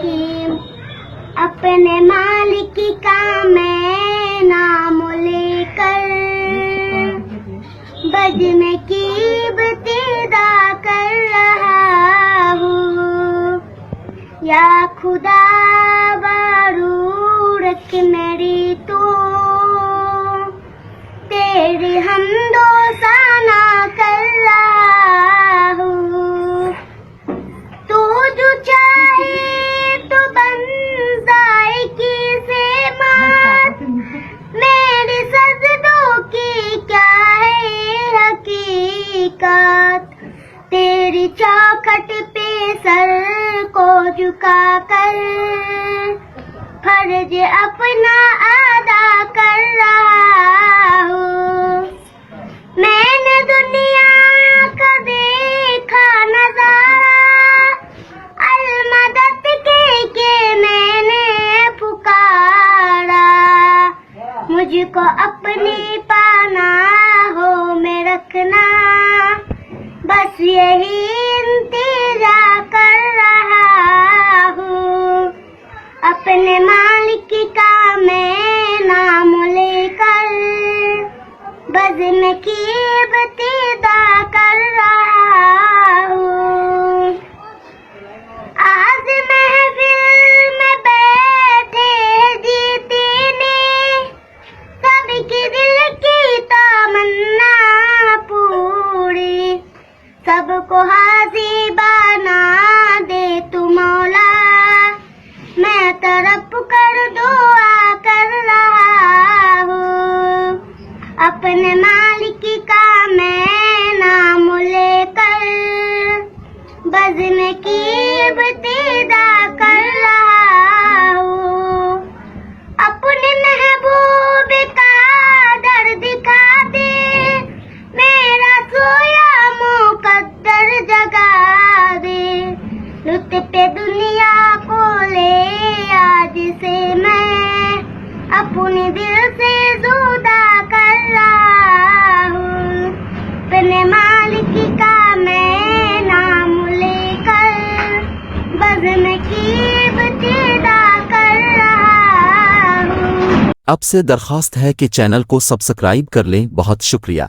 रहीम। अपने मालिक का मैं नाम लेकर बज में की इब्तिदा कर रहा हूँ। या खुदा बारू रख मेरी तो तेरी हमदो साना कर रहा हूँ। तू जो चाहे तो बन जाए किसे मात, मेरे सजदों की क्या है हकीकत। तेरी चौखट पे सर को झुका कर फर्ज अपना अदा कर रहा हूँ। मैंने दुनिया का देखा नजारा, अलमदद के मैंने पुकारा। मुझको अपनी पनाहों में रखना, बस यही इंतजार कर रहा हूँ। अपने मालिक का मैं नाम लेकर बज़्म की इब्तिदा कर रहा हूँ। आज महफिल में बैठे जीतने, सबके दिल की तमन्ना पूरी। सबको हाज़ी बना दे तू मौला, मैं तरफ कर दुआ कर रहा हूँ। अपने मालिक का मैं नाम लेकर बज़्म की इब्तिदा कर रहा हूँ। अपने महबूब का दर दिखा दे, मेरा सोया मुकद्दर जगा दे। लुत्फ़ दुनिया को ले आज से मैं अपने दिल से जुदा कर रहा हूँ। अपने मालिक का मैं नाम लेकर बज़्म की इब्तिदा कर रहा हूँ। अब से दरख्वास्त है कि चैनल को सब्सक्राइब कर लें। बहुत शुक्रिया।